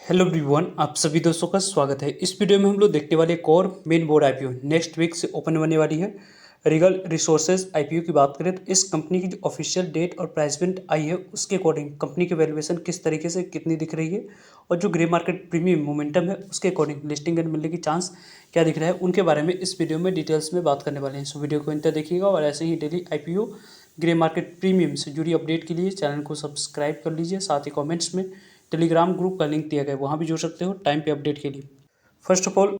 Hello everyone, आप सभी दोस्तों का स्वागत है। इस वीडियो में हम लोग देखने वाले एक और main board IPO next week से ओपन होने वाली है। रिगल रिसोर्सेज आईपीओ की बात करें तो इस कंपनी की जो ऑफिशियल डेट और प्राइसमेंट आई है उसके अकॉर्डिंग कंपनी की वैल्यूएशन किस तरीके से कितनी दिख रही है और जो ग्रे मार्केट प्रीमियम मोमेंटम है उसके अकॉर्डिंग लिस्टिंग एंड मिलने की चांस क्या दिख रहा है, उनके बारे में इस वीडियो में डिटेल्स में बात करने वाले हैं। सो वीडियो को अंत तक देखिएगा और ऐसे ही daily IPO grey market premium से जुड़ी अपडेट के लिए चैनल को सब्सक्राइब कर लीजिए। साथ ही कमेंट्स में टेलीग्राम ग्रुप का लिंक दिया गया है, वहाँ भी जुड़ सकते हो टाइम पे अपडेट के लिए। First of all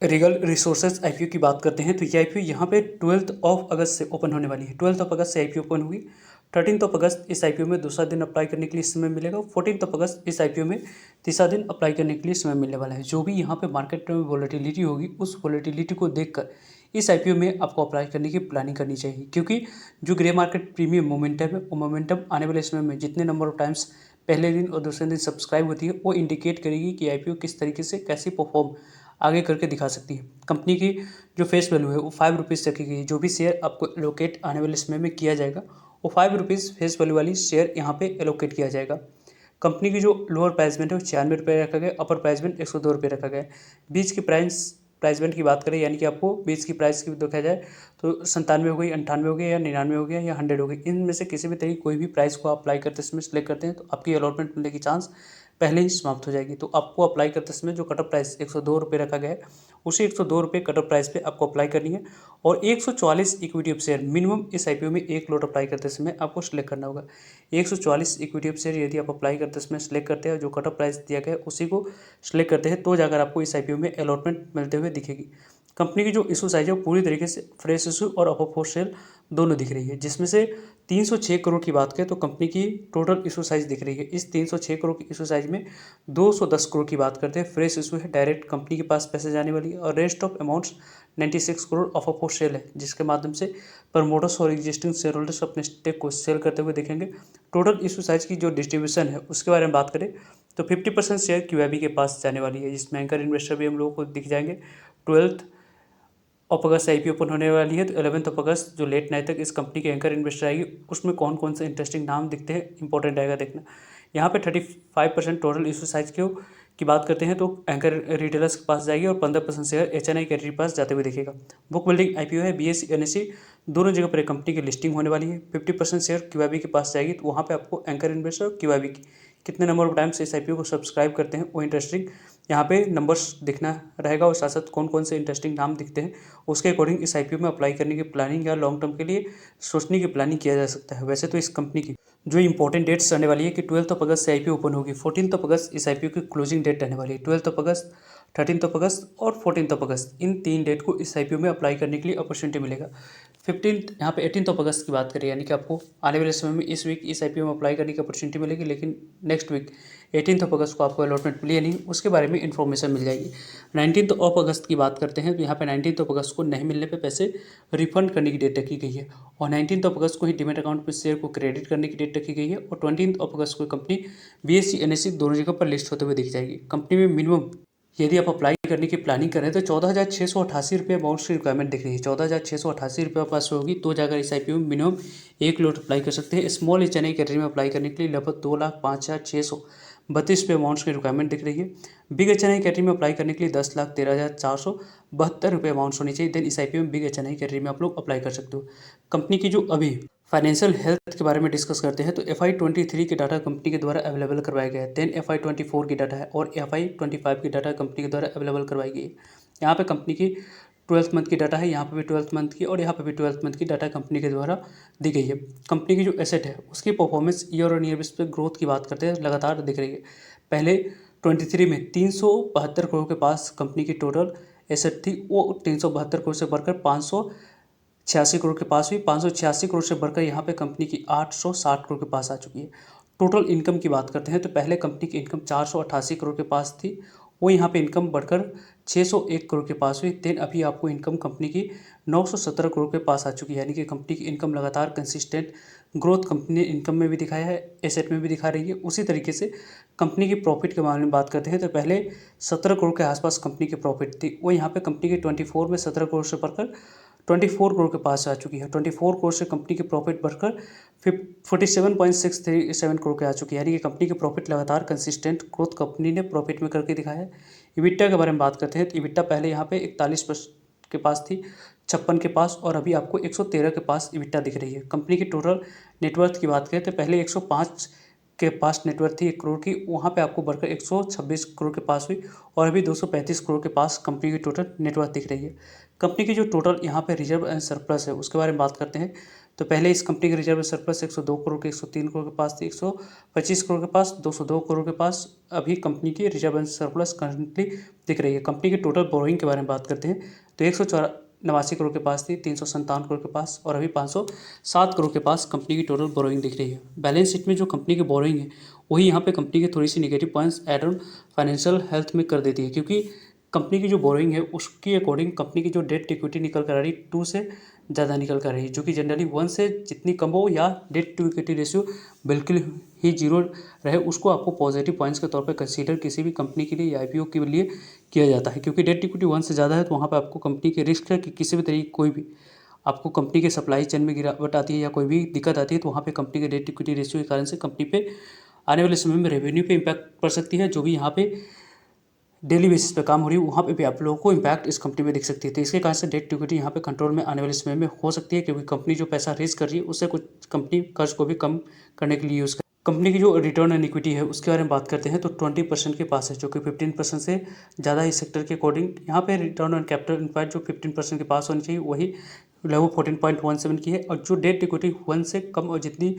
Regal resources IPO की बात करते हैं तो ये आईपीओ यहाँ पे 12 अगस्त से ओपन होने वाली है। 12 अगस्त से आईपीओ ओपन हुई। 13 अगस्त इस आईपीओ में दूसरा दिन अप्लाई करने के लिए समय मिलेगा। 14 अगस्त इस आईपीओ में तीसरा दिन अप्लाई करने के लिए समय मिलने वाला है। जो भी यहाँ पे मार्केट में वॉलेटिलिटी होगी उस वॉलेटिलिटी को देखकर इस आईपीओ में आपको अप्लाई करने की प्लानिंग करनी चाहिए, क्योंकि जो ग्रे मार्केट प्रीमियम मोमेंटम है वो मोमेंटम आने वाले समय में जितने नंबर ऑफ टाइम्स पहले दिन और दूसरे दिन सब्सक्राइब होती है वो इंडिकेट करेगी कि आईपीओ किस तरीके से कैसे परफॉर्म आगे करके दिखा सकती है। कंपनी की जो फेस वैल्यू है वो ₹5 रखी गई है। जो भी शेयर आपको एलोकेट आने वाले समय में किया जाएगा वो ₹5 फेस वैल्यू वाली शेयर यहाँ पे एलोकेट किया जाएगा। कंपनी की जो लोअर प्राइसमेंट है वो ₹96 रखा गया, अपर प्राइसमेंट ₹102 रखा गया है। बीच की प्राइसमेंट की बात करें यानी कि आपको बीच की प्राइस की देखा जाए तो 97 हो गई, 98 हो गया या 99 हो गया या 100 हो गई। इनमें से किसी भी तरह की कोई भी प्राइस को आप अप्लाई करते समय सिलेक्ट करते हैं तो आपकी अलॉटमेंट मिलने की चांस पहले ही समाप्त हो जाएगी। तो आपको अप्लाई करते समय जो कट ऑफ प्राइस ₹102 रखा गया है उसी ₹102 कट ऑफ प्राइस पे आपको अप्लाई करनी है और 144 इक्विटी ऑफ शेयर मिनिमम इस आईपीओ में एक लॉट अप्लाई करते समय आपको सिलेक्ट करना होगा। 144 इक्विटी ऑफ शेयर यदि आप अप्लाई करते समय सिलेक्ट करते हैं जो कट ऑफ प्राइस दिया गया है उसी को सिलेक्ट करते हैं तो जाकर आपको इस आईपीओ में अलॉटमेंट मिलते हुए दिखेगी। कंपनी की जो इशू साइज है वो पूरी तरीके से फ्रेश इशू और अपर फॉर सेल दोनों दिख रही है, जिसमें से 306 करोड़ की बात करें तो कंपनी की टोटल इशू साइज दिख रही है। इस 306 करोड़ की इशू साइज में 210 करोड़ की बात करते हैं फ्रेश इशू है, डायरेक्ट कंपनी के पास पैसे जाने वाली है और rest of amounts 96 crore upper for sale है, जिसके माध्यम से प्रमोटर्स और एग्जिस्टिंग शेयर होल्डर्स अपने स्टेक को सेल करते हुए दिखेंगे। टोटल इशू साइज की जो डिस्ट्रीब्यूशन है उसके बारे में बात करें तो 50% शेयर क्यूआईबी के पास जाने वाली है, जिसमें एंकर इन्वेस्टर भी हम लोगों को दिख जाएंगे। 12 अगस्त आईपीओ ओपन होने वाली है तो 11 अगस्त जो लेट नाइट तक इस कंपनी के एंकर इन्वेस्टर आएगी उसमें कौन कौन से इंटरेस्टिंग नाम दिखते हैं इंपॉर्टेंट रहेगा देखना। यहाँ पे 35% टोटल इशू साइज की बात करते हैं तो एंकर रिटेलर्स के पास जाएगी और 15% शेयर एचएनआई कैटेगरी के पास जाते हुए दिखेगा। बुक बिल्डिंग आईपीओ है, बीएसई एनएसई दोनों जगह पर कंपनी की लिस्टिंग होने वाली है। 50% शेयर क्यूआईबी के पास जाएगी तो वहाँ पे आपको एंकर इन्वेस्टर और क्यूआईबी की कितने नंबर ऑफ टाइम्स इस आईपीओ को सब्सक्राइब करते हैं वो इंटरेस्टिंग यहाँ पे नंबर्स दिखना रहेगा और साथ साथ कौन कौन से इंटरेस्टिंग नाम दिखते हैं उसके अकॉर्डिंग इस आईपीओ में अप्लाई करने की प्लानिंग या लॉन्ग टर्म के लिए सोचने की प्लानिंग किया जा सकता है। वैसे तो इस कंपनी की जो इंपॉर्टेंट डेट्स रहने वाली है कि 12 अगस्त से आईपीओ ओपन होगी, 14 अगस्त इस आईपीओ की क्लोजिंग डेट रहने वाली है। 12 अगस्त, 13 अगस्त और 14 अगस्त इन 3 डेट को इस आईपीओ में अप्लाई करने के लिए अपॉर्चुनिटी मिलेगा। 15 यहाँ पे 18 अगस्त की बात करें यानी कि आपको आने वाले समय में इस वीक इस आईपीओ में अप्लाई करने की अपॉर्चुनिटी मिलेगी, लेकिन नेक्स्ट वीक 18 अगस्त को आपको अलॉटमेंट मिली नहीं उसके बारे में इन्फॉर्मेशन मिल जाएगी। 19 अगस्त की बात करते हैं तो यहाँ पे 19 अगस्त को नहीं मिलने पे पैसे रिफंड करने की डेट रखी गई है और 19 अगस्त को ही डीमैट अकाउंट में शेयर को क्रेडिट करने की डेट रखी गई है और 20 अगस्त को कंपनी बीएसई एनएसई दोनों जगह पर लिस्ट होते हुए दिख जाएगी। कंपनी में मिनिमम यदि आप अप्लाई करने की प्लानिंग करें तो ₹14,688 अमाउंट की रिक्वायरमेंट दिख रही है। ₹14,688 पास होगी तो जाकर इस आईपीओ में मिनिमम एक लॉट अप्लाई कर सकते हैं। स्मॉल एचएनआई कैटेगरी में अप्लाई करने के लिए लगभग ₹2,05,632 अमाउंट्स की रिक्वायरमेंट दिख रही है। बिग एचएनआई कैटेगरी में अप्लाई करने के लिए ₹10,13,472 अमाउंट्स होनी चाहिए। देन इस आईपीओ में बिग एचएनआई कैटेगरी में आप लोग अप्लाई कर सकते हो। कंपनी की जो अभी फाइनेंशियल हेल्थ के बारे में डिस्कस करते हैं तो FY23 के डाटा कंपनी के द्वारा अवेलेबल करवाया गया है। देन FY24 की डाटा है और FY25 की डाटा कंपनी के द्वारा अवेलेबल करवाई गई है। यहाँ पे कंपनी की 12th मंथ की डाटा है, यहाँ पे भी 12th मंथ की और यहाँ पे भी 12th मंथ की डाटा कंपनी के द्वारा दी गई है। कंपनी की जो एसेट है उसकी performance year on year base पे ग्रोथ की बात करते हैं लगातार दिख रही है। पहले 23 में 372 करोड़ के पास कंपनी की टोटल एसेट थी, वो 372 करोड़ से बढ़कर 586 करोड़ के पास हुई। 586 करोड़ से बढ़कर यहाँ पे कंपनी की 860 करोड़ के पास आ चुकी है। टोटल इनकम की बात करते हैं तो पहले कंपनी की इनकम 488 करोड़ के पास थी, वो यहाँ पे इनकम बढ़कर 601 करोड़ के पास हुई। देन अभी आपको इनकम कंपनी की 917 करोड़ के पास आ चुकी है, यानी कि कंपनी की इनकम लगातार कंसिस्टेंट ग्रोथ कंपनी ने इनकम में भी दिखाया है, एसेट में भी दिखा रही है। उसी तरीके से कंपनी की प्रॉफिट के मामले में बात करते हैं तो पहले 17 करोड़ के आसपास कंपनी की प्रॉफिट थी, वो यहाँ पे कंपनी की 24 में 17 करोड़ से बढ़कर 24 करोड़ के पास आ चुकी है। 24 करोड़ से कंपनी की प्रॉफिट बढ़कर 47.637 करोड़ के आ चुकी है, यानी कि कंपनी की प्रॉफिट लगातार कंसिस्टेंट ग्रोथ कंपनी ने प्रॉफिट में करके दिखाया है। इबिट्टा के बारे में बात करते हैं तो इबिट्टा पहले यहाँ पे 41% के पास थी, 56 के पास, और अभी आपको 113 के पास इबिट्टा दिख रही है। कंपनी की टोटल नेटवर्थ की बात करें तो पहले 105 के पास नेटवर्थ थी 1 करोड़ की, वहाँ पे आपको बढ़कर 126 करोड़ के पास हुई, और अभी 235 करोड़ के पास कंपनी की टोटल नेटवर्थ दिख रही है। कंपनी की जो टोटल यहाँ पे रिजर्व एंड सरप्लस है उसके बारे में बात करते हैं तो पहले इस कंपनी की रिजर्व एंड सरप्लस 102 करोड़ के 103 करोड़ के पास थी, 125 करोड़ के पास, 202 करोड़ के पास अभी कंपनी की रिजर्व एंड सरप्लस करंटली दिख रही है। कंपनी की टोटल बोरोइंग के बारे में बात करते हैं तो 189 करोड़ के पास थी, 357 करोड़ के पास, और अभी 507 करोड़ के पास कंपनी की टोटल बोरोइंग दिख रही है। बैलेंस शीट में जो कंपनी की बोरोइंग है वही यहाँ पे कंपनी की थोड़ी सी negative points add on financial health में कर देती है, क्योंकि कंपनी की जो बोरोइंग है उसकी अकॉर्डिंग कंपनी की जो डेट इक्विटी निकल कर आ रही 2 से ज़्यादा निकल कर रही है, जो कि जनरली 1 से जितनी कम हो या डेट टू इक्विटी रेशियो बिल्कुल ही जीरो रहे, उसको आपको पॉजिटिव पॉइंट्स के तौर पे कंसीडर किसी भी कंपनी के लिए या आईपीओ के लिए किया जाता है। क्योंकि डेट इक्विटी 1 से ज़्यादा है तो वहाँ पर आपको कंपनी के रिस्क है कि किसी भी तरीके कोई भी आपको कंपनी के सप्लाई चेन में गिरावट आती है या कोई भी दिक्कत आती है तो वहाँ पे कंपनी के डेट इक्विटी रेशियो के कारण से कंपनी पे आने वाले समय में रेवेन्यू पे इम्पैक्ट पड़ सकती है। जो भी यहाँ पे डेली बेसिस पे काम हो रही है वहाँ पे भी आप लोगों को इम्पैक्ट इस कंपनी में दिख सकती है। तो इसके कारण से डेट इक्विटी यहाँ पे कंट्रोल में आने वाले समय में हो सकती है, क्योंकि कंपनी जो पैसा रेज कर रही है उससे कुछ कंपनी कर्ज को भी कम करने के लिए यूज़ कर। कंपनी की जो रिटर्न ऑन इक्विटी है उसके बारे में बात करते हैं तो 20% के पास है, जो कि 15% से ज़्यादा इस सेक्टर के अकॉर्डिंग। यहाँ पे रिटर्न ऑन कैपिटल इम्प्लॉयड जो 15% के पास होनी चाहिए वही लगभग 14.17 की है, और जो डेट इक्विटी 1 से कम और जितनी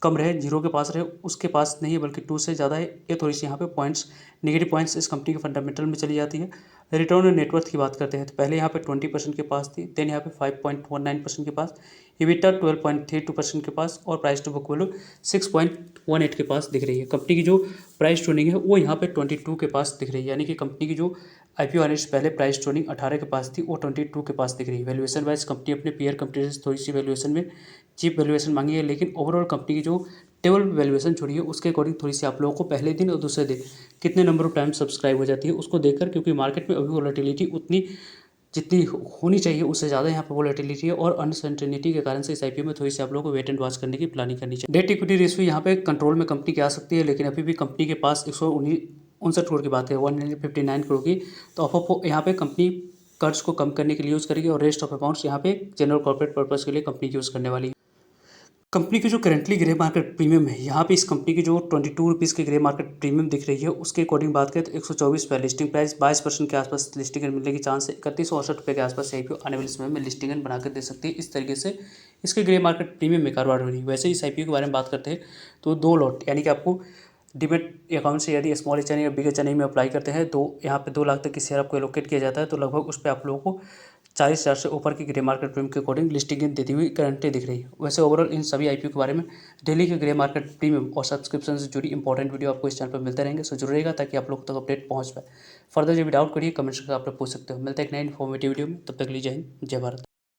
कम रहे, 0 के पास रहे, उसके पास नहीं है बल्कि 2 से ज़्यादा है। ये थोड़ी सी यहाँ पे पॉइंट्स नेगेटिव पॉइंट्स इस कंपनी के फंडामेंटल में चली जाती है। रिटर्न ऑन नेटवर्थ की बात करते हैं तो पहले यहाँ पे 20% के पास थी, देन यहाँ पे 5.19% के पास, इबिटा 12.32% के पास, और प्राइस टू बुक वैल्यू 6.18 के पास दिख रही है। कंपनी की जो प्राइस टू अर्निंग है वो यहाँ पे 22 के पास दिख रही है, यानी कि कंपनी की जो आईपीओ आने से पहले प्राइस टू अर्निंग 18 के पास थी, वो 22 के पास दिख रही है। वैल्यूएशन वाइज कंपनी अपने पीयर कंपनी से थोड़ी सी वैल्यूएशन में चीप वैल्यूएशन मांगी है, लेकिन ओवरऑल कंपनी की जो टेबल वैल्यूएशन छोड़ी है उसके अकॉर्डिंग थोड़ी सी आप लोगों को पहले दिन और दूसरे दिन कितने नंबर ऑफ टाइम सब्सक्राइब हो जाती है उसको देखकर, क्योंकि मार्केट में अभी वोलेटिलिटी उतनी जितनी होनी चाहिए उससे ज़्यादा यहाँ पर वोलेटिलिटी है, और अनसर्टेनिटी के कारण से इस आईपीओ में थोड़ी सी आप लोगों को वेट एंड वॉच करने की प्लानिंग करनी चाहिए। डेट इक्विटी रेशियो यहाँ पे कंट्रोल में कंपनी की आ सकती है, लेकिन अभी भी कंपनी के पास 159 करोड़ की बात है, 159 करोड़ की, तो आपको यहाँ पे कंपनी कर्ज को कम करने के लिए यूज़ करेगी, और रेस्ट ऑफ अमाउंट्स यहाँ पे जनरल कॉर्पोरेट पर्पस के लिए कंपनी यूज़ करने वाली है। कंपनी की जो करेंटली ग्रे मार्केट प्रीमियम है, यहाँ पे इस कंपनी की जो 22 रुपीज़ की ग्रे मार्केट प्रीमियम दिख रही है उसके अकॉर्डिंग बात करें तो 124 रुपये लिस्टिंग प्राइस, 22% के आसपास लिस्टिंग मिलने की चांस है, 3168 के आसपास आईपीओ आने वाले समय में लिस्टिंग बनाकर दे सकती है। इस तरीके से इसके ग्रे मार्केट प्रीमियम में कारोबार हो रही है। वैसे इस आईपीओ के बारे में बात करते हैं तो 2 लॉट, यानी कि आपको डिमेट अकाउंट से यदि स्मॉल एच या बिग एच में अप्लाई करते हैं तो यहाँ पे 2 लाख तक की शेयर आपको एलोकेट किया जाता है, तो लगभग उस पर आप लोगों को 40,000 से ऊपर की ग्रे मार्केट प्रीमियम के अकॉर्डिंग लिस्टिंग देती हुई करंटली दिख रही है। वैसे ओवरऑल इन सभी आईपीओ के बारे में डेली के ग्रे मार्केट प्रीमियम और सब्सक्रिप्शन से जुड़ी इंपॉर्टेंट वीडियो आपको इस चैनल पर मिलते रहेंगे, सो जरूर रहेगा ताकि आप लोग तक अपडेट पहुँच पाए। फर्दर जो भी डाउट करिए कमेंट्स करके आप लोग पूछ सकते हो। मिलते हैं एक नए इन्फॉर्मेटिव वीडियो में, तब तक लीजिए जय हिंद, जय भारत।